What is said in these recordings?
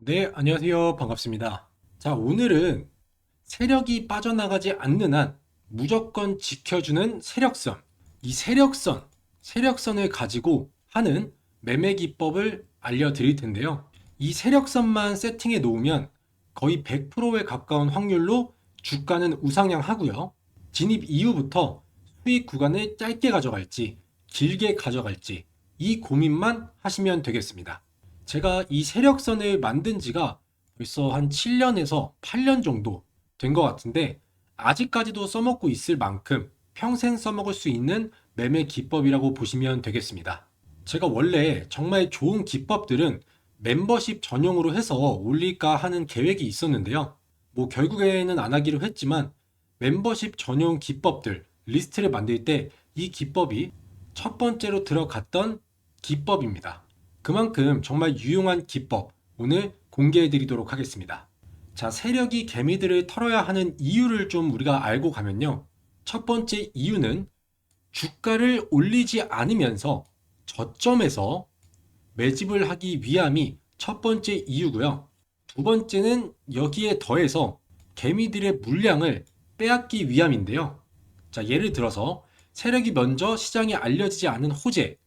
네, 안녕하세요. 반갑습니다. 자, 오늘은 세력이 빠져나가지 않는 한 무조건 지켜주는 세력선. 이 세력선을 가지고 하는 매매 기법을 알려드릴 텐데요. 이 세력선만 세팅해 놓으면 거의 100%에 가까운 확률로 주가는 우상향하고요. 진입 이후부터 수익 구간을 짧게 가져갈지, 길게 가져갈지 이 고민만 하시면 되겠습니다. 제가 이 세력선을 만든 지가 벌써 한 7년에서 8년 정도 된 것 같은데 아직까지도 써먹고 있을 만큼 평생 써먹을 수 있는 매매 기법이라고 보시면 되겠습니다. 제가 원래 정말 좋은 기법들은 멤버십 전용으로 해서 올릴까 하는 계획이 있었는데요. 뭐 결국에는 안 하기로 했지만 멤버십 전용 기법들 리스트를 만들 때 이 기법이 첫 번째로 들어갔던 기법입니다. 그만큼 정말 유용한 기법 오늘 공개해 드리도록 하겠습니다. 자, 세력이 개미들을 털어야 하는 이유를 좀 우리가 알고 가면요. 첫 번째 이유는 주가를 올리지 않으면서 저점에서 매집을 하기 위함이 첫 번째 이유고요. 두 번째는 여기에 더해서 개미들의 물량을 빼앗기 위함인데요. 자, 예를 들어서 세력이 먼저 시장에 알려지지 않은 호재,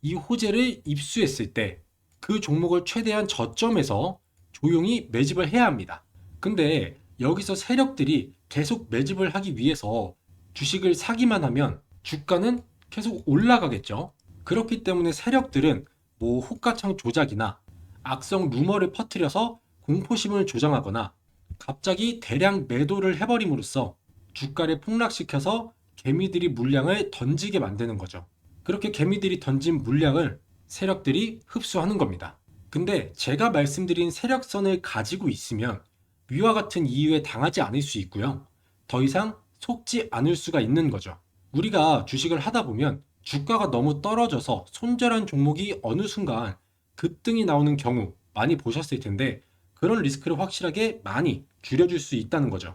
이 호재를 입수했을 때 그 종목을 최대한 저점에서 조용히 매집을 해야 합니다. 근데 여기서 세력들이 계속 매집을 하기 위해서 주식을 사기만 하면 주가는 계속 올라가겠죠. 그렇기 때문에 세력들은 뭐 호가창 조작이나 악성 루머를 퍼뜨려서 공포심을 조장하거나 갑자기 대량 매도를 해버림으로써 주가를 폭락시켜서 개미들이 물량을 던지게 만드는 거죠. 그렇게 개미들이 던진 물량을 세력들이 흡수하는 겁니다. 근데 제가 말씀드린 세력선을 가지고 있으면 위와 같은 이유에 당하지 않을 수 있고요. 더 이상 속지 않을 수가 있는 거죠. 우리가 주식을 하다 보면 주가가 너무 떨어져서 손절한 종목이 어느 순간 급등이 나오는 경우 많이 보셨을 텐데 그런 리스크를 확실하게 많이 줄여줄 수 있다는 거죠.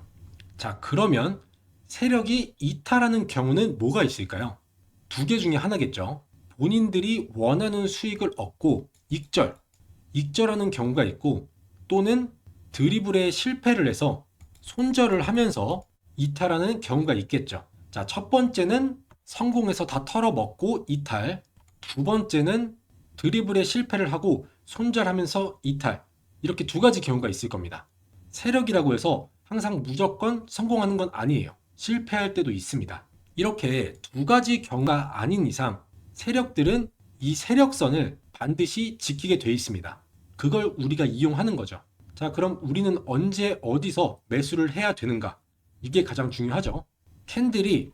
자, 그러면 세력이 이탈하는 경우는 뭐가 있을까요? 두 개 중에 하나겠죠. 본인들이 원하는 수익을 얻고 익절하는 경우가 있고 또는 드리블에 실패를 해서 손절을 하면서 이탈하는 경우가 있겠죠. 자, 첫 번째는 성공해서 다 털어먹고 이탈. 두 번째는 드리블에 실패를 하고 손절하면서 이탈. 이렇게 두 가지 경우가 있을 겁니다. 세력이라고 해서 항상 무조건 성공하는 건 아니에요. 실패할 때도 있습니다. 이렇게 두 가지 경우가 아닌 이상 세력들은 이 세력선을 반드시 지키게 돼 있습니다. 그걸 우리가 이용하는 거죠. 자, 그럼 우리는 언제 어디서 매수를 해야 되는가? 이게 가장 중요하죠. 캔들이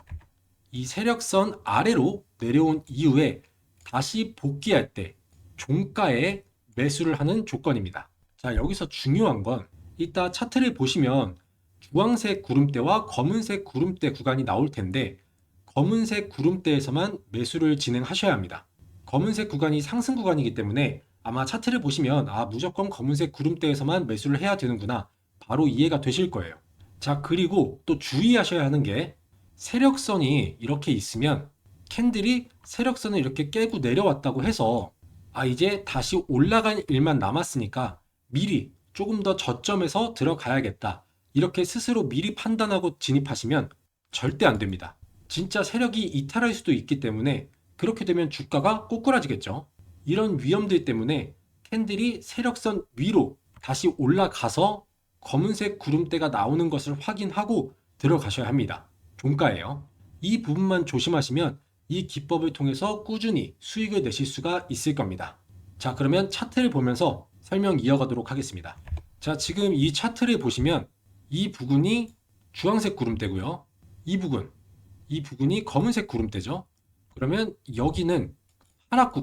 이 세력선 아래로 내려온 이후에 다시 복귀할 때 종가에 매수를 하는 조건입니다. 자, 여기서 중요한 건 이따 차트를 보시면 주황색 구름대와 검은색 구름대 구간이 나올 텐데 검은색 구름대에서만 매수를 진행하셔야 합니다. 검은색 구간이 상승 구간이기 때문에 아마 차트를 보시면 아, 무조건 검은색 구름대에서만 매수를 해야 되는구나. 바로 이해가 되실 거예요. 자, 그리고 또 주의하셔야 하는 게 세력선이 이렇게 있으면 캔들이 세력선을 이렇게 깨고 내려왔다고 해서 아, 이제 다시 올라갈 일만 남았으니까 미리 조금 더 저점에서 들어가야겠다. 이렇게 스스로 미리 판단하고 진입하시면 절대 안 됩니다. 진짜 세력이 이탈할 수도 있기 때문에 그렇게 되면 주가가 꼬꾸라지겠죠. 이런 위험들 때문에 캔들이 세력선 위로 다시 올라가서 검은색 구름대가 나오는 것을 확인하고 들어가셔야 합니다. 종가예요. 이 부분만 조심하시면 이 기법을 통해서 꾸준히 수익을 내실 수가 있을 겁니다. 자, 그러면 차트를 보면서 설명 이어가도록 하겠습니다. 자, 지금 이 차트를 보시면 이 부분이 주황색 구름대고요. 이 부분이 검은색 구름대죠. 그러면 여기는 하락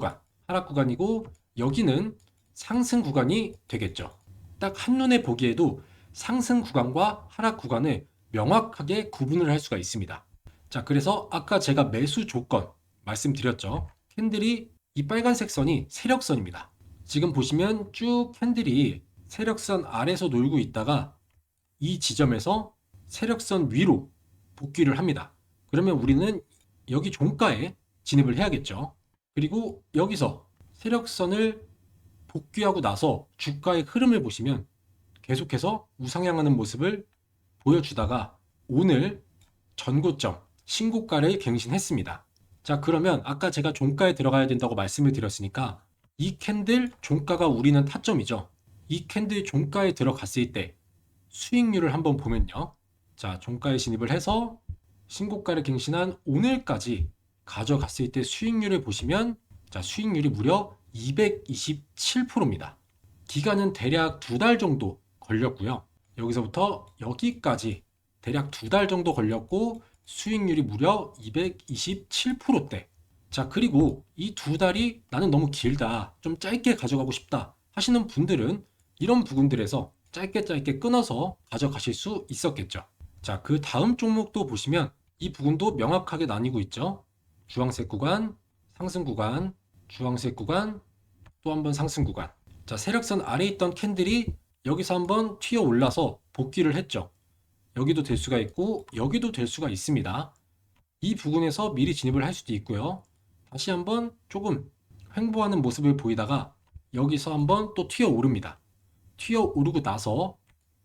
구간이고 여기는 상승 구간이 되겠죠. 딱 한눈에 보기에도 상승 구간과 하락 구간을 명확하게 구분을 할 수가 있습니다. 자, 그래서 아까 제가 매수 조건 말씀드렸죠. 캔들이 이 빨간색 선이 세력선입니다. 지금 보시면 쭉 캔들이 세력선 아래서 놀고 있다가 이 지점에서 세력선 위로 복귀를 합니다. 그러면 우리는 여기 종가에 진입을 해야겠죠. 그리고 여기서 세력선을 복귀하고 나서 주가의 흐름을 보시면 계속해서 우상향하는 모습을 보여주다가 오늘 전고점 신고가를 갱신했습니다. 자, 그러면 아까 제가 종가에 들어가야 된다고 말씀을 드렸으니까 이 캔들 종가가 우리는 타점이죠. 이 캔들 종가에 들어갔을 때 수익률을 한번 보면요. 자, 종가에 진입을 해서 신고가를 갱신한 오늘까지 가져갔을 때 수익률을 보시면 자, 수익률이 무려 227%입니다. 기간은 대략 2달 정도 걸렸고요. 여기서부터 여기까지 대략 2달 정도 걸렸고 수익률이 무려 227%대. 자, 그리고 이 2달이 나는 너무 길다, 좀 짧게 가져가고 싶다 하시는 분들은 이런 부분들에서 짧게 끊어서 가져가실 수 있었겠죠. 자, 그 다음 종목도 보시면 이 부분도 명확하게 나뉘고 있죠. 주황색 구간, 상승 구간, 주황색 구간, 또 한번 상승 구간. 자, 세력선 아래에 있던 캔들이 여기서 한번 튀어 올라서 복귀를 했죠. 여기도 될 수가 있고 여기도 될 수가 있습니다. 이 부분에서 미리 진입을 할 수도 있고요. 다시 한번 조금 횡보하는 모습을 보이다가 여기서 한번 또 튀어 오릅니다. 튀어 오르고 나서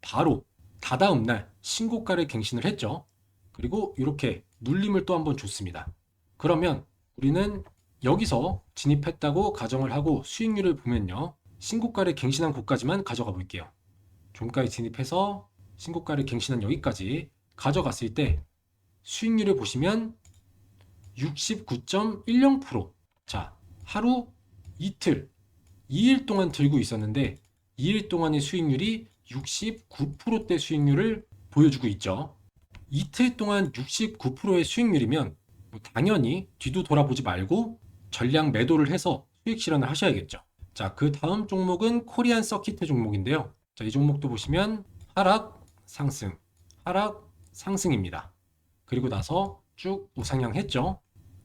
바로 다다음 날 신고가를 갱신을 했죠. 그리고 이렇게 눌림을 또 한번 줬습니다. 그러면 우리는 여기서 진입했다고 가정을 하고 수익률을 보면요. 신고가를 갱신한 곳까지만 가져가 볼게요. 종가에 진입해서 신고가를 갱신한 여기까지 가져갔을 때 수익률을 보시면 69.10%. 자, 하루 이틀, 2일 동안 들고 있었는데 2일 동안의 수익률이 69%대 수익률을 보여주고 있죠. 이틀 동안 69%의 수익률이면 당연히 뒤도 돌아보지 말고 전량 매도를 해서 수익 실현을 하셔야겠죠. 자, 그 다음 종목은 코리안 서키트 종목인데요. 자, 이 종목도 보시면 하락, 상승, 하락, 상승입니다. 그리고 나서 쭉 우상향 했죠.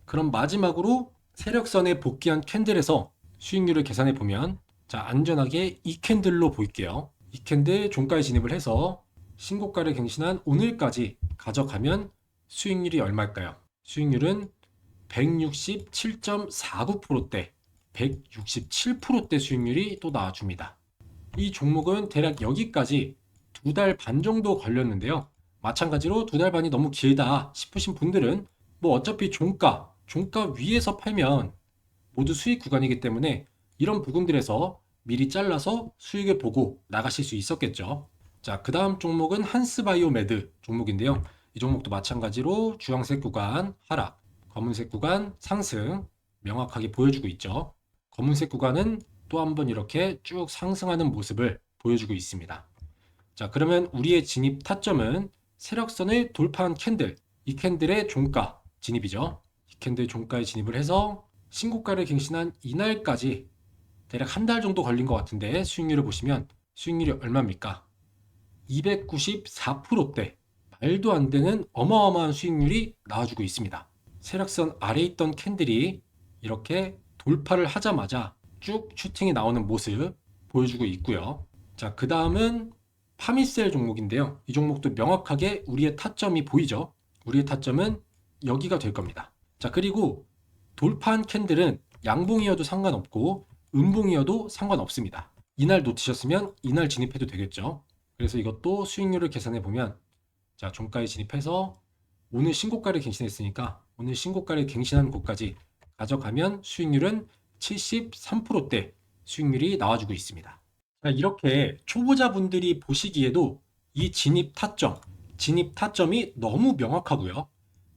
그럼 마지막으로 세력선에 복귀한 캔들에서 수익률을 계산해 보면 자, 안전하게 이 캔들로 볼게요. 이 캔들 종가에 진입을 해서 신고가를 갱신한 오늘까지 가져가면 수익률이 얼마일까요? 수익률은 167.49%대, 167%대 수익률이 또 나와줍니다. 이 종목은 대략 여기까지 2달 반 정도 걸렸는데요. 마찬가지로 2달 반이 너무 길다 싶으신 분들은 어차피 종가 위에서 팔면 모두 수익 구간이기 때문에 이런 부분들에서 미리 잘라서 수익을 보고 나가실 수 있었겠죠. 자, 그 다음 종목은 한스바이오메드 종목인데요. 이 종목도 마찬가지로 주황색 구간 하락, 검은색 구간 상승 명확하게 보여주고 있죠. 검은색 구간은 또 한번 이렇게 쭉 상승하는 모습을 보여주고 있습니다. 자, 그러면 우리의 진입 타점은 세력선을 돌파한 캔들, 이 캔들의 종가 진입이죠. 이 캔들 종가에 진입을 해서 신고가를 갱신한 이날까지 대략 한 달 정도 걸린 것 같은데 수익률을 보시면 수익률이 얼마입니까? 294%대, 말도 안 되는 어마어마한 수익률이 나와주고 있습니다. 세력선 아래에 있던 캔들이 이렇게 돌파를 하자마자 쭉 슈팅이 나오는 모습 보여주고 있고요. 자, 그 다음은 파미셀 종목인데요. 이 종목도 명확하게 우리의 타점이 보이죠. 우리의 타점은 여기가 될 겁니다. 자, 그리고 돌파한 캔들은 양봉이어도 상관없고 음봉이어도 상관없습니다. 이날 놓치셨으면 이날 진입해도 되겠죠. 그래서 이것도 수익률을 계산해 보면 자, 종가에 진입해서 오늘 신고가를 갱신했으니까 오늘 신고가를 갱신한 곳까지 가져가면 수익률은 73%대 수익률이 나와주고 있습니다. 자, 이렇게 초보자분들이 보시기에도 이 진입 타점이 너무 명확하고요.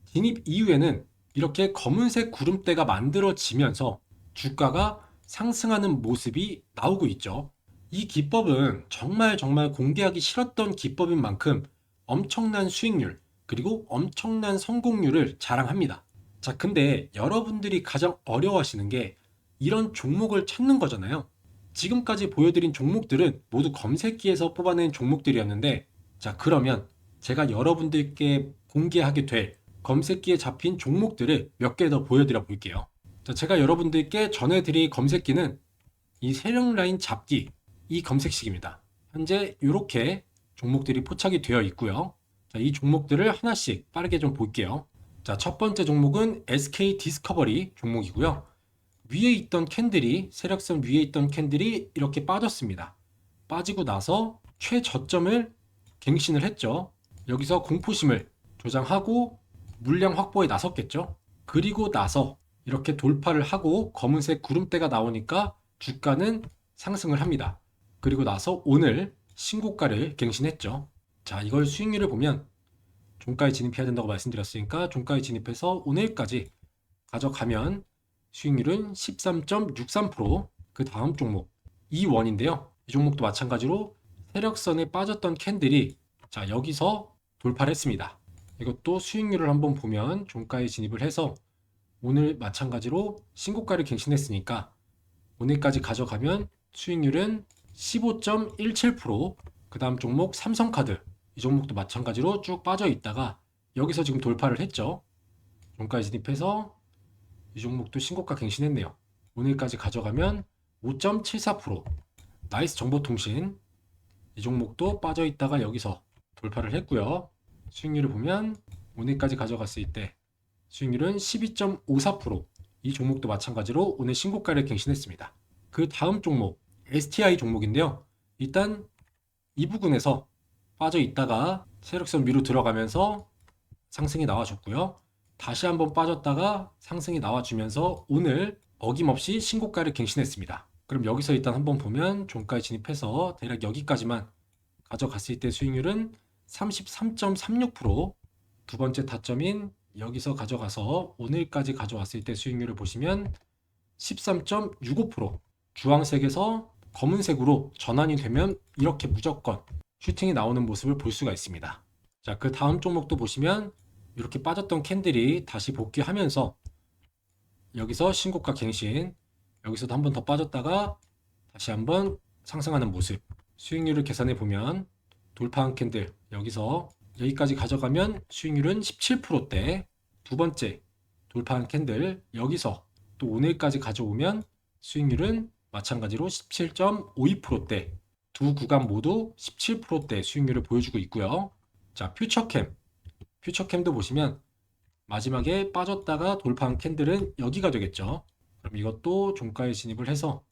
진입 이후에는 이렇게 검은색 구름대가 만들어지면서 주가가 상승하는 모습이 나오고 있죠. 이 기법은 정말 공개하기 싫었던 기법인 만큼 엄청난 수익률 그리고 엄청난 성공률을 자랑합니다. 자, 근데 여러분들이 가장 어려워하시는 게 이런 종목을 찾는 거잖아요. 지금까지 보여드린 종목들은 모두 검색기에서 뽑아낸 종목들이었는데 자, 그러면 제가 여러분들께 공개하게 될 검색기에 잡힌 종목들을 몇 개 더 보여드려 볼게요. 자, 제가 여러분들께 전해드릴 검색기는 이 세력 라인 잡기 이 검색식입니다. 현재 이렇게 종목들이 포착이 되어 있고요. 자, 이 종목들을 하나씩 빠르게 좀 볼게요. 자, 첫 번째 종목은 SK 디스커버리 종목이고요. 위에 있던 캔들이 세력선 위에 있던 캔들이 이렇게 빠졌습니다. 빠지고 나서 최저점을 갱신을 했죠. 여기서 공포심을 조장하고 물량 확보에 나섰겠죠. 그리고 나서 이렇게 돌파를 하고 검은색 구름대가 나오니까 주가는 상승을 합니다. 그리고 나서 오늘 신고가를 갱신했죠. 자, 이걸 수익률을 보면 종가에 진입해야 된다고 말씀드렸으니까 종가에 진입해서 오늘까지 가져가면 수익률은 13.63%. 그 다음 종목 이원인데요. 이 종목도 마찬가지로 세력선에 빠졌던 캔들이 자 여기서 돌파를 했습니다. 이것도 수익률을 한번 보면 종가에 진입을 해서 오늘 마찬가지로 신고가를 갱신했으니까 오늘까지 가져가면 수익률은 15.17%. 그 다음 종목 삼성카드, 이 종목도 마찬가지로 쭉 빠져 있다가 여기서 지금 돌파를 했죠. 종가에 진입해서 이 종목도 신고가 갱신했네요. 오늘까지 가져가면 5.74%. 나이스 정보통신, 이 종목도 빠져 있다가 여기서 돌파를 했고요. 수익률을 보면 오늘까지 가져갔을 때 수익률은 12.54%. 이 종목도 마찬가지로 오늘 신고가를 갱신했습니다. 그 다음 종목 STI 종목인데요. 일단 이 부근에서 빠져 있다가 세력선 위로 들어가면서 상승이 나와줬고요. 다시 한번 빠졌다가 상승이 나와주면서 오늘 어김없이 신고가를 갱신했습니다. 그럼 여기서 일단 한번 보면 종가에 진입해서 대략 여기까지만 가져갔을 때 수익률은 33.36%. 두 번째 타점인 여기서 가져가서 오늘까지 가져왔을 때 수익률을 보시면 13.65%. 주황색에서 검은색으로 전환이 되면 이렇게 무조건 슈팅이 나오는 모습을 볼 수가 있습니다. 자, 그 다음 종목도 보시면 이렇게 빠졌던 캔들이 다시 복귀하면서 여기서 신고가 갱신, 여기서도 한번 더 빠졌다가 다시 한번 상승하는 모습. 수익률을 계산해 보면 돌파한 캔들 여기서 여기까지 가져가면 수익률은 17%대. 두 번째 돌파한 캔들 여기서 또 오늘까지 가져오면 수익률은 마찬가지로 17.52%대. 두 구간 모두 17%대 수익률을 보여주고 있고요. 자, 퓨처캠도 보시면 마지막에 빠졌다가 돌파한 캔들은 여기가 되겠죠. 그럼 이것도 종가에 진입을 해서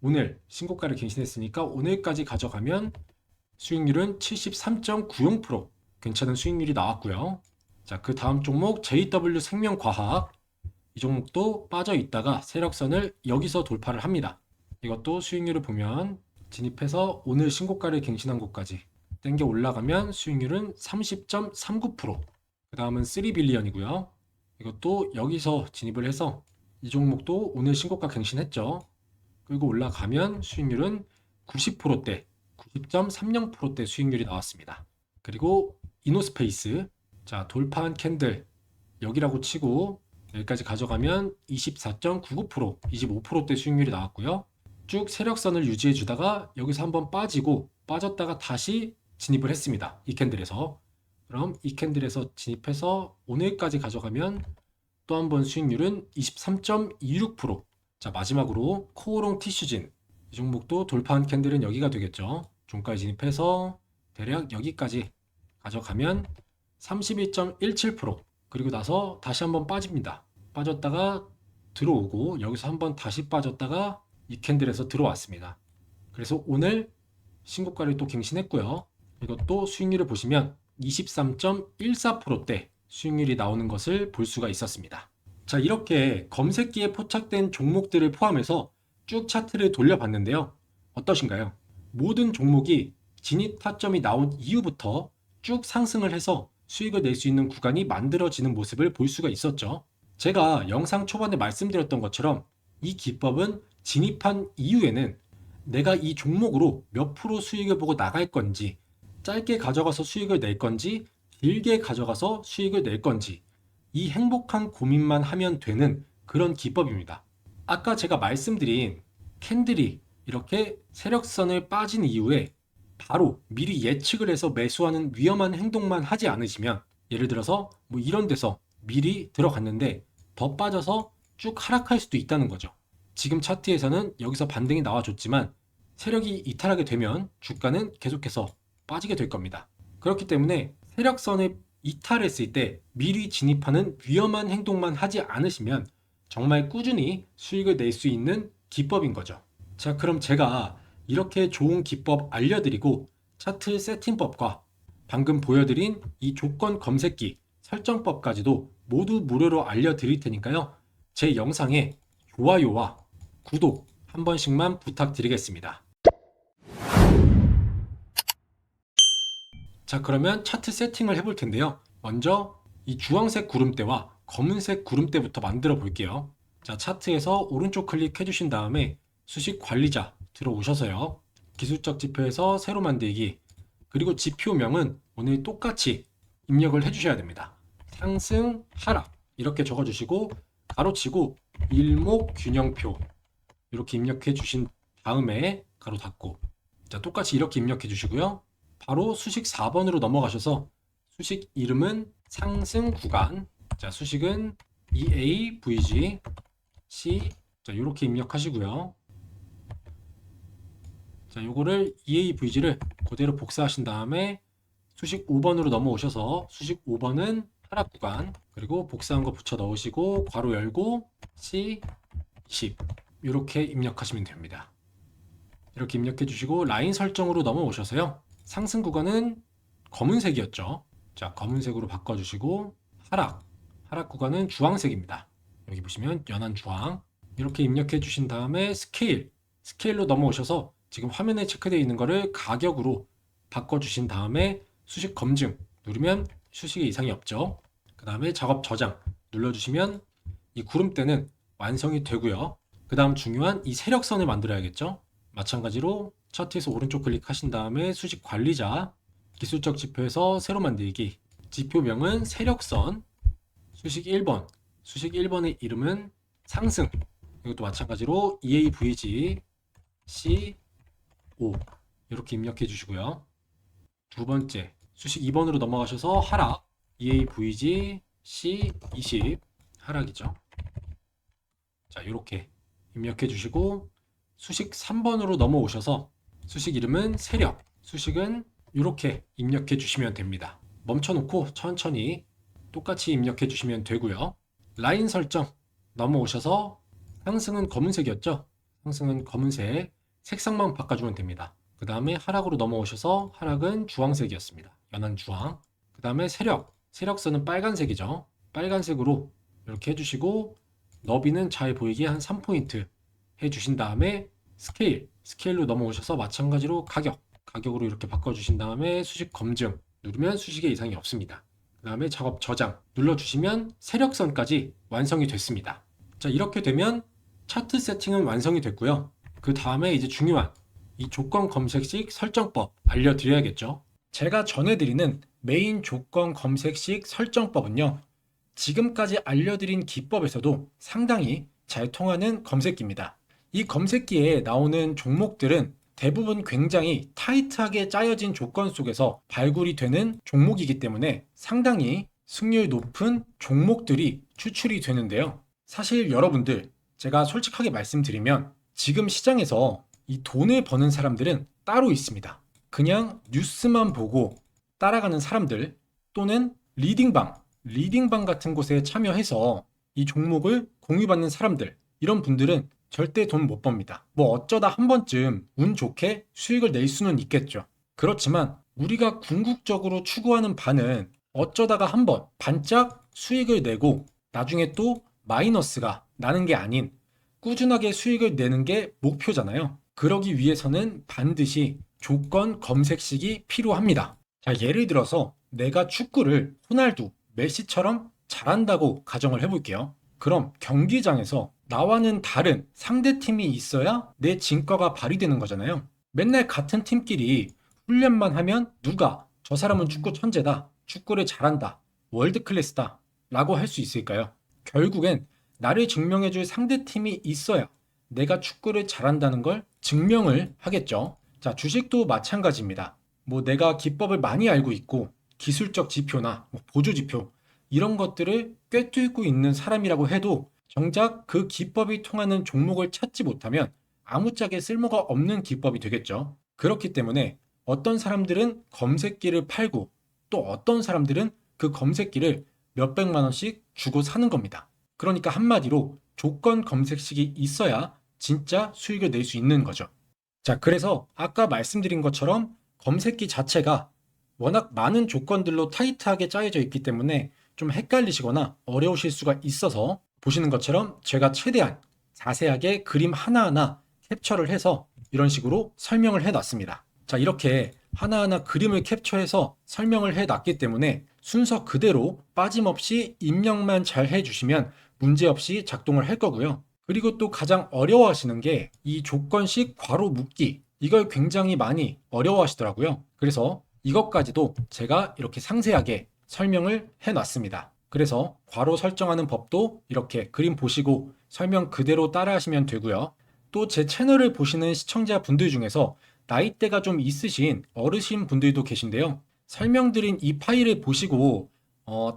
오늘 신고가를 갱신했으니까 오늘까지 가져가면 수익률은 73.90%. 괜찮은 수익률이 나왔고요. 자, 그 다음 종목 JW 생명과학, 이 종목도 빠져 있다가 세력선을 여기서 돌파를 합니다. 이것도 수익률을 보면 진입해서 오늘 신고가를 갱신한 곳까지 땡겨 올라가면 수익률은 30.39%. 그 다음은 3빌리언이고요. 이것도 여기서 진입을 해서 이 종목도 오늘 신고가 갱신했죠. 끌고 올라가면 수익률은 90%대, 90.30%대 수익률이 나왔습니다. 그리고 이노스페이스, 자 돌파한 캔들 여기라고 치고 여기까지 가져가면 24.99%, 25%대 수익률이 나왔고요. 쭉 세력선을 유지해 주다가 여기서 한번 빠지고 빠졌다가 다시 진입을 했습니다. 이 캔들에서. 그럼 이 캔들에서 진입해서 오늘까지 가져가면 또 한 번 수익률은 23.26%. 자, 마지막으로 코오롱 티슈진, 이 종목도 돌파한 캔들은 여기가 되겠죠. 종가에 진입해서 대략 여기까지 가져가면 31.17%. 그리고 나서 다시 한번 빠집니다. 빠졌다가 들어오고 여기서 한번 다시 빠졌다가 이 캔들에서 들어왔습니다. 그래서 오늘 신고가를 또 갱신했고요. 이것도 수익률을 보시면 23.14%대 수익률이 나오는 것을 볼 수가 있었습니다. 자, 이렇게 검색기에 포착된 종목들을 포함해서 쭉 차트를 돌려봤는데요. 어떠신가요? 모든 종목이 진입 타점이 나온 이후부터 쭉 상승을 해서 수익을 낼 수 있는 구간이 만들어지는 모습을 볼 수가 있었죠. 제가 영상 초반에 말씀드렸던 것처럼 이 기법은 진입한 이후에는 내가 이 종목으로 몇 프로 수익을 보고 나갈 건지, 짧게 가져가서 수익을 낼 건지, 길게 가져가서 수익을 낼 건지, 이 행복한 고민만 하면 되는 그런 기법입니다. 아까 제가 말씀드린 캔들이 이렇게 세력선을 빠진 이후에 바로 미리 예측을 해서 매수하는 위험한 행동만 하지 않으시면, 예를 들어서 뭐 이런 데서 미리 들어갔는데 더 빠져서 쭉 하락할 수도 있다는 거죠. 지금 차트에서는 여기서 반등이 나와줬지만 세력이 이탈하게 되면 주가는 계속해서 빠지게 될 겁니다. 그렇기 때문에 세력선을 이탈했을 때 미리 진입하는 위험한 행동만 하지 않으시면 정말 꾸준히 수익을 낼 수 있는 기법인 거죠. 자, 그럼 제가 이렇게 좋은 기법 알려드리고 차트 세팅법과 방금 보여드린 이 조건 검색기 설정법까지도 모두 무료로 알려드릴 테니까요. 제 영상에 좋아요와 구독 한 번씩만 부탁드리겠습니다. 자, 그러면 차트 세팅을 해볼 텐데요. 먼저 이 주황색 구름대와 검은색 구름대부터 만들어 볼게요. 자, 차트에서 오른쪽 클릭해 주신 다음에 수식 관리자 들어오셔서요. 기술적 지표에서 새로 만들기, 그리고 지표명은 오늘 똑같이 입력을 해 주셔야 됩니다. 상승, 하락 이렇게 적어 주시고 가로치고 일목균형표 이렇게 입력해 주신 다음에 가로 닫고, 자, 똑같이 이렇게 입력해 주시고요. 바로 수식 4번으로 넘어가셔서 수식 이름은 상승 구간, 자, 수식은 EA, VG, C, 자, 이렇게 입력하시고요. 자, 요거를 EA, VG를 그대로 복사하신 다음에 수식 5번으로 넘어오셔서 수식 5번은 하락 구간, 그리고 복사한 거 붙여 넣으시고 괄호 열고 C, 20 이렇게 입력하시면 됩니다. 이렇게 입력해 주시고 라인 설정으로 넘어오셔서요. 상승 구간은 검은색이었죠. 자, 검은색으로 바꿔주시고 하락 구간은 주황색입니다. 여기 보시면 연한 주황 이렇게 입력해 주신 다음에 스케일로 넘어오셔서 지금 화면에 체크되어 있는 거를 가격으로 바꿔주신 다음에 수식 검증 누르면 수식에 이상이 없죠. 그 다음에 작업 저장 눌러주시면 이 구름대는 완성이 되고요. 그 다음 중요한 이 세력선을 만들어야겠죠. 마찬가지로 차트에서 오른쪽 클릭하신 다음에 수식 관리자, 기술적 지표에서 새로 만들기, 지표명은 세력선, 수식 1번, 수식 1번의 이름은 상승, 이것도 마찬가지로 EAVG, C5 이렇게 입력해 주시고요. 두 번째, 수식 2번으로 넘어가셔서 하락, EAVG, C20 하락이죠. 자, 이렇게 입력해 주시고 수식 3번으로 넘어오셔서 수식 이름은 세력, 수식은 이렇게 입력해 주시면 됩니다. 멈춰놓고 천천히 똑같이 입력해 주시면 되고요. 라인 설정 넘어오셔서 상승은 검은색이었죠? 상승은 검은색, 색상만 바꿔주면 됩니다. 그 다음에 하락으로 넘어오셔서 하락은 주황색이었습니다. 연한 주황. 그 다음에 세력선은 빨간색이죠? 빨간색으로 이렇게 해주시고 너비는 잘 보이게 한 3포인트 해주신 다음에 스케일로 넘어오셔서 마찬가지로 가격으로 이렇게 바꿔주신 다음에 수식 검증 누르면 수식에 이상이 없습니다. 그 다음에 작업 저장 눌러주시면 세력선까지 완성이 됐습니다. 자, 이렇게 되면 차트 세팅은 완성이 됐고요. 그 다음에 이제 중요한 이 조건 검색식 설정법 알려드려야겠죠. 제가 전해드리는 메인 조건 검색식 설정법은요, 지금까지 알려드린 기법에서도 상당히 잘 통하는 검색기입니다. 이 검색기에 나오는 종목들은 대부분 굉장히 타이트하게 짜여진 조건 속에서 발굴이 되는 종목이기 때문에 상당히 승률 높은 종목들이 추출이 되는데요. 사실 여러분들, 제가 솔직하게 말씀드리면 지금 시장에서 이 돈을 버는 사람들은 따로 있습니다. 그냥 뉴스만 보고 따라가는 사람들, 또는 리딩방 같은 곳에 참여해서 이 종목을 공유받는 사람들, 이런 분들은 절대 돈 못 법니다. 뭐 어쩌다 한 번쯤 운 좋게 수익을 낼 수는 있겠죠. 그렇지만 우리가 궁극적으로 추구하는 바는 어쩌다가 한 번 반짝 수익을 내고 나중에 또 마이너스가 나는 게 아닌 꾸준하게 수익을 내는 게 목표잖아요. 그러기 위해서는 반드시 조건 검색식이 필요합니다. 자, 예를 들어서 내가 축구를 호날두, 메시처럼 잘한다고 가정을 해볼게요. 그럼 경기장에서 나와는 다른 상대팀이 있어야 내 진가가 발휘되는 거잖아요. 맨날 같은 팀끼리 훈련만 하면 누가 저 사람은 축구 천재다, 축구를 잘한다, 월드 클래스다 라고 할 수 있을까요? 결국엔 나를 증명해줄 상대팀이 있어야 내가 축구를 잘한다는 걸 증명을 하겠죠. 자, 주식도 마찬가지입니다. 뭐 내가 기법을 많이 알고 있고 기술적 지표나 보조 지표 이런 것들을 꿰뚫고 있는 사람이라고 해도 정작 그 기법이 통하는 종목을 찾지 못하면 아무짝에 쓸모가 없는 기법이 되겠죠. 그렇기 때문에 어떤 사람들은 검색기를 팔고 또 어떤 사람들은 그 검색기를 몇백만 원씩 주고 사는 겁니다. 그러니까 한마디로 조건 검색식이 있어야 진짜 수익을 낼 수 있는 거죠. 자, 그래서 아까 말씀드린 것처럼 검색기 자체가 워낙 많은 조건들로 타이트하게 짜여져 있기 때문에 좀 헷갈리시거나 어려우실 수가 있어서 보시는 것처럼 제가 최대한 자세하게 그림 하나하나 캡처를 해서 이런 식으로 설명을 해 놨습니다. 자, 이렇게 하나하나 그림을 캡처해서 설명을 해 놨기 때문에 순서 그대로 빠짐없이 입력만 잘 해주시면 문제없이 작동을 할 거고요. 그리고 또 가장 어려워하시는 게 이 조건식 괄호 묶기, 이걸 굉장히 많이 어려워하시더라고요. 그래서 이것까지도 제가 이렇게 상세하게 설명을 해놨습니다. 그래서 괄호 설정하는 법도 이렇게 그림 보시고 설명 그대로 따라하시면 되고요. 또 제 채널을 보시는 시청자분들 중에서 나이대가 좀 있으신 어르신 분들도 계신데요. 설명드린 이 파일을 보시고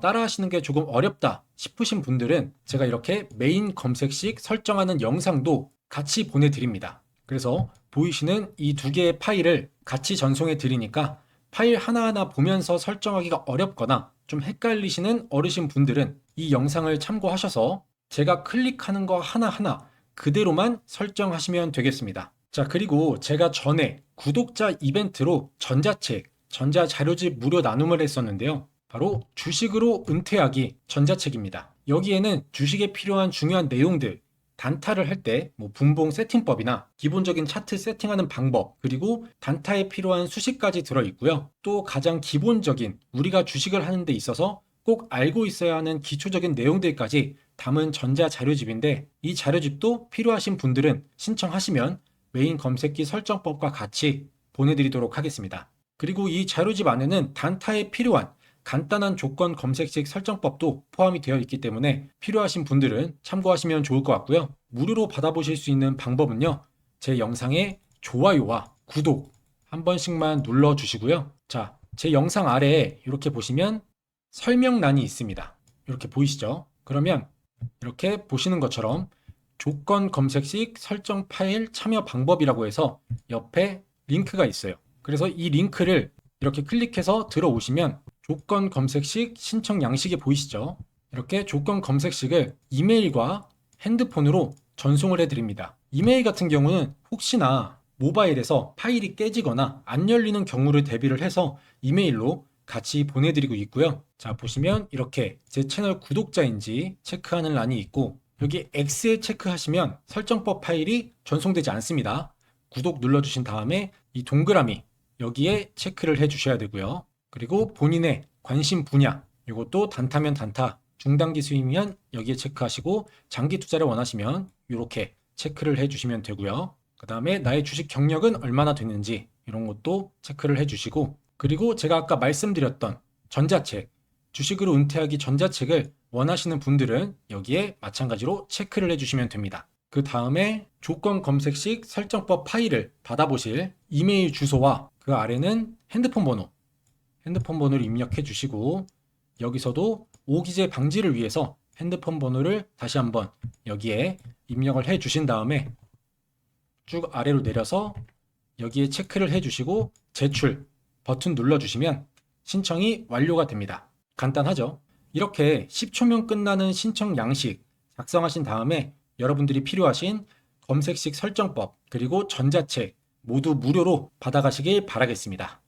따라하시는 게 조금 어렵다 싶으신 분들은 제가 이렇게 메인 검색식 설정하는 영상도 같이 보내드립니다. 그래서 보이시는 이 두 개의 파일을 같이 전송해 드리니까 파일 하나하나 보면서 설정하기가 어렵거나 좀 헷갈리시는 어르신 분들은 이 영상을 참고하셔서 제가 클릭하는 거 하나하나 그대로만 설정하시면 되겠습니다. 자, 그리고 제가 전에 구독자 이벤트로 전자책, 전자자료집 무료 나눔을 했었는데요. 바로 주식으로 은퇴하기 전자책입니다. 여기에는 주식에 필요한 중요한 내용들, 단타를 할 때 분봉 세팅법이나 기본적인 차트 세팅하는 방법, 그리고 단타에 필요한 수식까지 들어있고요. 또 가장 기본적인 우리가 주식을 하는 데 있어서 꼭 알고 있어야 하는 기초적인 내용들까지 담은 전자자료집인데, 이 자료집도 필요하신 분들은 신청하시면 메인 검색기 설정법과 같이 보내드리도록 하겠습니다. 그리고 이 자료집 안에는 단타에 필요한 간단한 조건 검색식 설정법도 포함이 되어 있기 때문에 필요하신 분들은 참고하시면 좋을 것 같고요. 무료로 받아보실 수 있는 방법은요, 제 영상에 좋아요와 구독 한 번씩만 눌러주시고요. 자, 제 영상 아래에 이렇게 보시면 설명란이 있습니다. 이렇게 보이시죠? 그러면 이렇게 보시는 것처럼 조건 검색식 설정 파일 참여 방법이라고 해서 옆에 링크가 있어요. 그래서 이 링크를 이렇게 클릭해서 들어오시면 조건 검색식 신청 양식이 보이시죠? 이렇게 조건 검색식을 이메일과 핸드폰으로 전송을 해드립니다. 이메일 같은 경우는 혹시나 모바일에서 파일이 깨지거나 안 열리는 경우를 대비를 해서 이메일로 같이 보내드리고 있고요. 자, 보시면 이렇게 제 채널 구독자인지 체크하는 란이 있고, 여기 X에 체크하시면 설정법 파일이 전송되지 않습니다. 구독 눌러주신 다음에 이 동그라미 여기에 체크를 해주셔야 되고요. 그리고 본인의 관심 분야, 이것도 단타면 단타, 중단기 수익이면 여기에 체크하시고, 장기 투자를 원하시면 이렇게 체크를 해주시면 되고요. 그 다음에 나의 주식 경력은 얼마나 됐는지 이런 것도 체크를 해주시고, 그리고 제가 아까 말씀드렸던 전자책, 주식으로 은퇴하기 전자책을 원하시는 분들은 여기에 마찬가지로 체크를 해주시면 됩니다. 그 다음에 조건 검색식 설정법 파일을 받아보실 이메일 주소와 그 아래는 핸드폰 번호를 입력해 주시고, 여기서도 오기재 방지를 위해서 핸드폰 번호를 다시 한번 여기에 입력을 해 주신 다음에 쭉 아래로 내려서 여기에 체크를 해 주시고 제출 버튼 눌러 주시면 신청이 완료가 됩니다. 간단하죠? 이렇게 10초면 끝나는 신청 양식 작성하신 다음에 여러분들이 필요하신 검색식 설정법 그리고 전자책 모두 무료로 받아가시길 바라겠습니다.